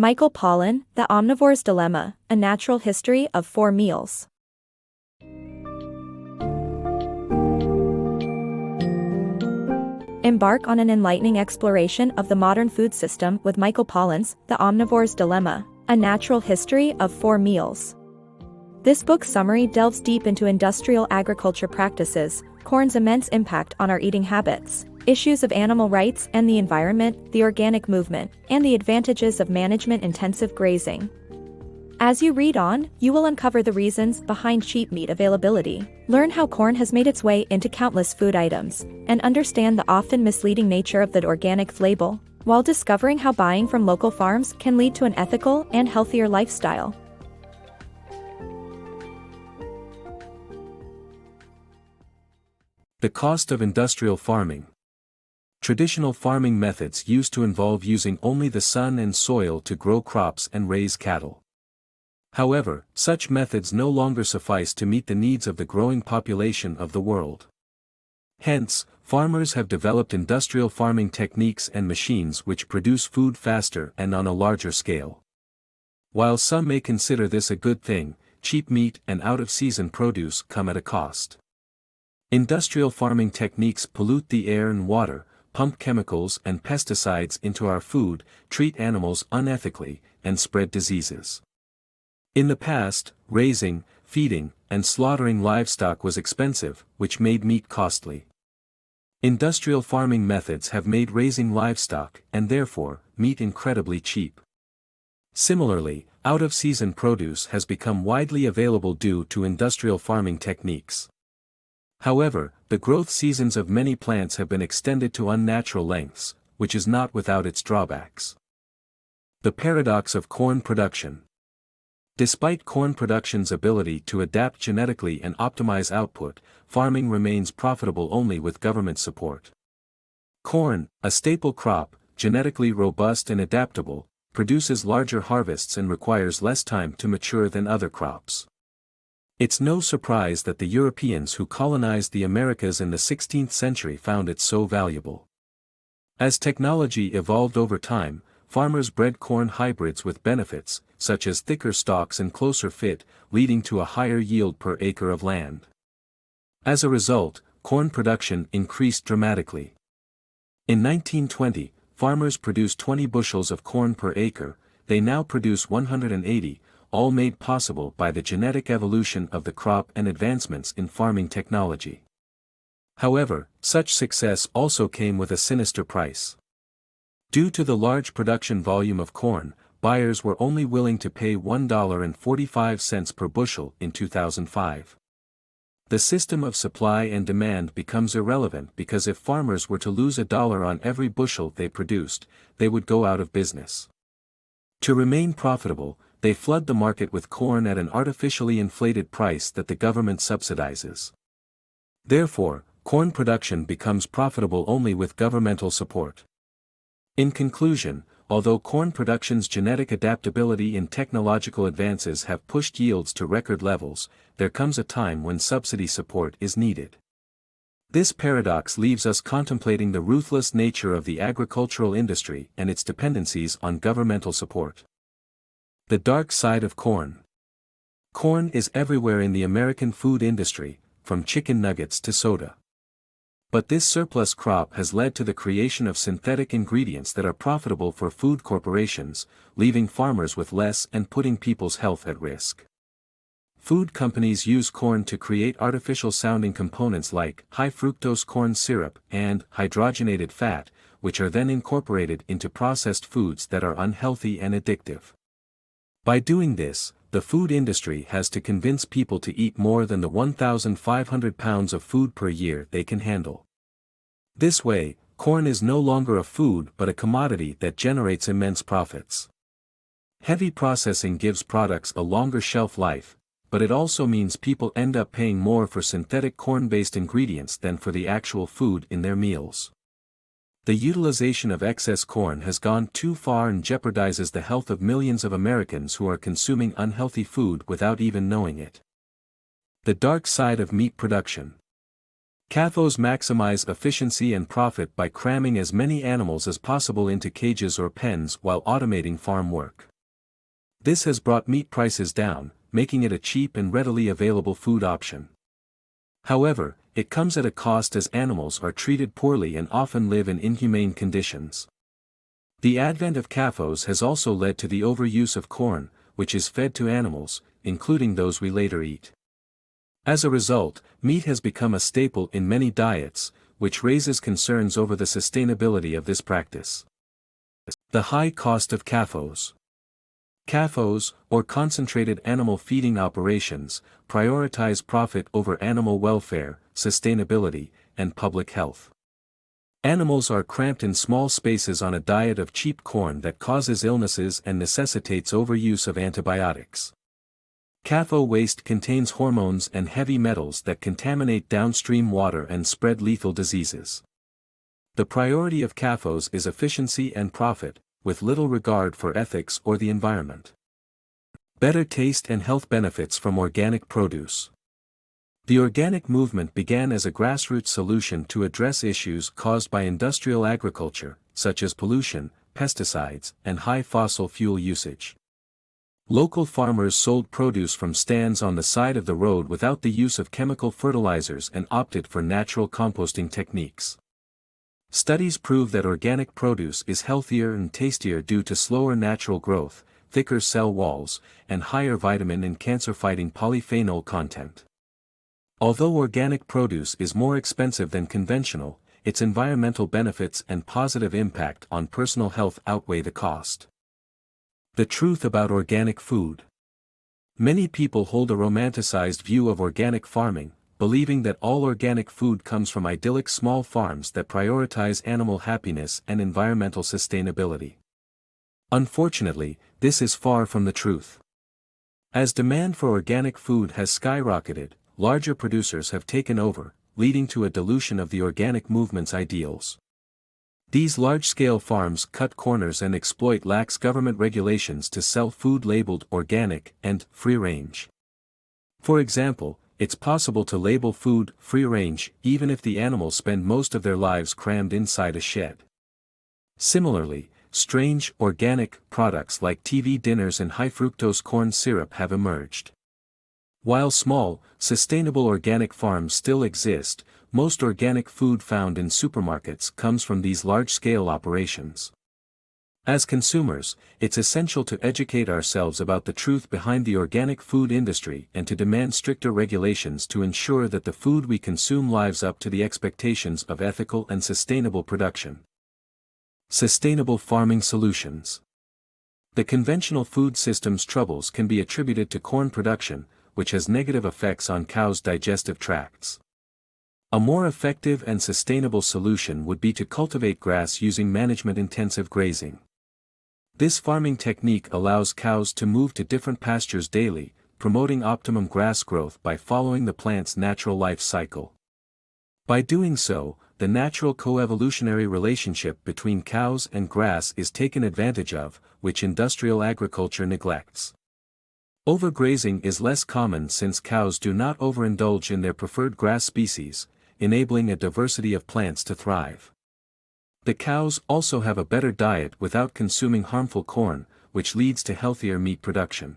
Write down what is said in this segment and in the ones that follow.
Michael Pollan, The Omnivore's Dilemma, A Natural History of Four Meals. Embark on an enlightening exploration of the modern food system with Michael Pollan's The Omnivore's Dilemma, A Natural History of Four Meals. This book summary delves deep into industrial agriculture practices, corn's immense impact on our eating habits, issues of animal rights and the environment, the organic movement, and the advantages of management-intensive grazing. As you read on, you will uncover the reasons behind cheap meat availability, learn how corn has made its way into countless food items, and understand the often misleading nature of the organic label, while discovering how buying from local farms can lead to an ethical and healthier lifestyle. The cost of industrial farming. Traditional farming methods used to involve using only the sun and soil to grow crops and raise cattle. However, such methods no longer suffice to meet the needs of the growing population of the world. Hence, farmers have developed industrial farming techniques and machines which produce food faster and on a larger scale. While some may consider this a good thing, cheap meat and out-of-season produce come at a cost. Industrial farming techniques pollute the air and water, pump chemicals and pesticides into our food, treat animals unethically, and spread diseases. In the past, raising, feeding, and slaughtering livestock was expensive, which made meat costly. Industrial farming methods have made raising livestock, and therefore, meat incredibly cheap. Similarly, out-of-season produce has become widely available due to industrial farming techniques. However, the growth seasons of many plants have been extended to unnatural lengths, which is not without its drawbacks. The paradox of corn production. Despite corn production's ability to adapt genetically and optimize output, farming remains profitable only with government support. Corn, a staple crop, genetically robust and adaptable, produces larger harvests and requires less time to mature than other crops. It's no surprise that the Europeans who colonized the Americas in the 16th century found it so valuable. As technology evolved over time, farmers bred corn hybrids with benefits, such as thicker stalks and closer fit, leading to a higher yield per acre of land. As a result, corn production increased dramatically. In 1920, farmers produced 20 bushels of corn per acre, they now produce 180, all made possible by the genetic evolution of the crop and advancements in farming technology. However, such success also came with a sinister price. Due to the large production volume of corn, buyers were only willing to pay $1.45 per bushel in 2005. The system of supply and demand becomes irrelevant because if farmers were to lose $1 on every bushel they produced, they would go out of business. To remain profitable, they flood the market with corn at an artificially inflated price that the government subsidizes. Therefore, corn production becomes profitable only with governmental support. In conclusion, although corn production's genetic adaptability and technological advances have pushed yields to record levels, there comes a time when subsidy support is needed. This paradox leaves us contemplating the ruthless nature of the agricultural industry and its dependencies on governmental support. The dark side of corn. Corn is everywhere in the American food industry, from chicken nuggets to soda. But this surplus crop has led to the creation of synthetic ingredients that are profitable for food corporations, leaving farmers with less and putting people's health at risk. Food companies use corn to create artificial-sounding components like high-fructose corn syrup and hydrogenated fat, which are then incorporated into processed foods that are unhealthy and addictive. By doing this, the food industry has to convince people to eat more than the 1,500 pounds of food per year they can handle. This way, corn is no longer a food but a commodity that generates immense profits. Heavy processing gives products a longer shelf life, but it also means people end up paying more for synthetic corn-based ingredients than for the actual food in their meals. The utilization of excess corn has gone too far and jeopardizes the health of millions of Americans who are consuming unhealthy food without even knowing it. The dark side of meat production. CAFOs maximize efficiency and profit by cramming as many animals as possible into cages or pens while automating farm work. This has brought meat prices down, making it a cheap and readily available food option. However, it comes at a cost as animals are treated poorly and often live in inhumane conditions. The advent of CAFOs has also led to the overuse of corn, which is fed to animals, including those we later eat. As a result, meat has become a staple in many diets, which raises concerns over the sustainability of this practice. The high cost of CAFOs. CAFOs, or concentrated animal feeding operations, prioritize profit over animal welfare, sustainability, and public health. Animals are cramped in small spaces on a diet of cheap corn that causes illnesses and necessitates overuse of antibiotics. CAFO waste contains hormones and heavy metals that contaminate downstream water and spread lethal diseases. The priority of CAFOs is efficiency and profit, with little regard for ethics or the environment. Better taste and health benefits from organic produce. The organic movement began as a grassroots solution to address issues caused by industrial agriculture, such as pollution, pesticides, and high fossil fuel usage. Local farmers sold produce from stands on the side of the road without the use of chemical fertilizers and opted for natural composting techniques. Studies prove that organic produce is healthier and tastier due to slower natural growth, thicker cell walls, and higher vitamin and cancer-fighting polyphenol content. Although organic produce is more expensive than conventional, its environmental benefits and positive impact on personal health outweigh the cost. The truth about organic food. Many people hold a romanticized view of organic farming, believing that all organic food comes from idyllic small farms that prioritize animal happiness and environmental sustainability. Unfortunately, this is far from the truth. As demand for organic food has skyrocketed, larger producers have taken over, leading to a dilution of the organic movement's ideals. These large-scale farms cut corners and exploit lax government regulations to sell food labeled organic and free-range. For example, it's possible to label food free-range even if the animals spend most of their lives crammed inside a shed. Similarly, strange organic products like TV dinners and high-fructose corn syrup have emerged. While small, sustainable organic farms still exist, most organic food found in supermarkets comes from these large-scale operations. As consumers, it's essential to educate ourselves about the truth behind the organic food industry and to demand stricter regulations to ensure that the food we consume lives up to the expectations of ethical and sustainable production. Sustainable farming solutions. The conventional food system's troubles can be attributed to corn production, which has negative effects on cows' digestive tracts. A more effective and sustainable solution would be to cultivate grass using management-intensive grazing. This farming technique allows cows to move to different pastures daily, promoting optimum grass growth by following the plant's natural life cycle. By doing so, the natural coevolutionary relationship between cows and grass is taken advantage of, which industrial agriculture neglects. Overgrazing is less common since cows do not overindulge in their preferred grass species, enabling a diversity of plants to thrive. The cows also have a better diet without consuming harmful corn, which leads to healthier meat production.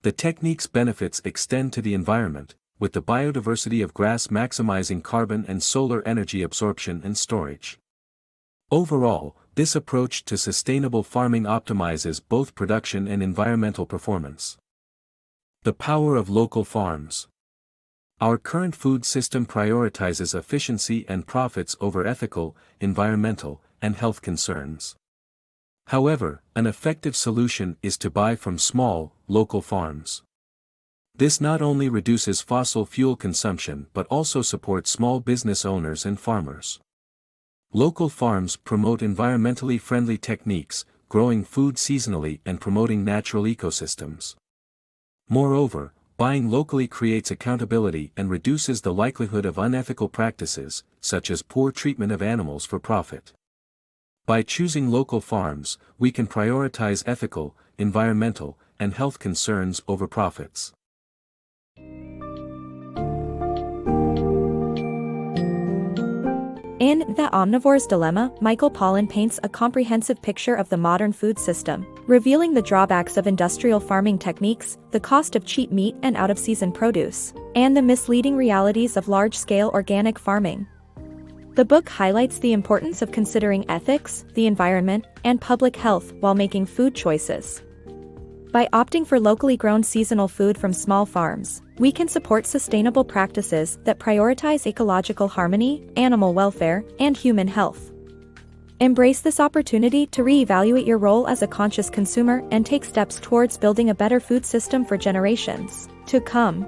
The technique's benefits extend to the environment, with the biodiversity of grass maximizing carbon and solar energy absorption and storage. Overall, this approach to sustainable farming optimizes both production and environmental performance. The power of local farms. Our current food system prioritizes efficiency and profits over ethical, environmental, and health concerns. However, an effective solution is to buy from small, local farms. This not only reduces fossil fuel consumption but also supports small business owners and farmers. Local farms promote environmentally friendly techniques, growing food seasonally and promoting natural ecosystems. Moreover, buying locally creates accountability and reduces the likelihood of unethical practices, such as poor treatment of animals for profit. By choosing local farms, we can prioritize ethical, environmental, and health concerns over profits. In The Omnivore's Dilemma, Michael Pollan paints a comprehensive picture of the modern food system, revealing the drawbacks of industrial farming techniques, the cost of cheap meat and out-of-season produce, and the misleading realities of large-scale organic farming. The book highlights the importance of considering ethics, the environment, and public health while making food choices. By opting for locally grown seasonal food from small farms, we can support sustainable practices that prioritize ecological harmony, animal welfare, and human health. Embrace this opportunity to reevaluate your role as a conscious consumer and take steps towards building a better food system for generations to come.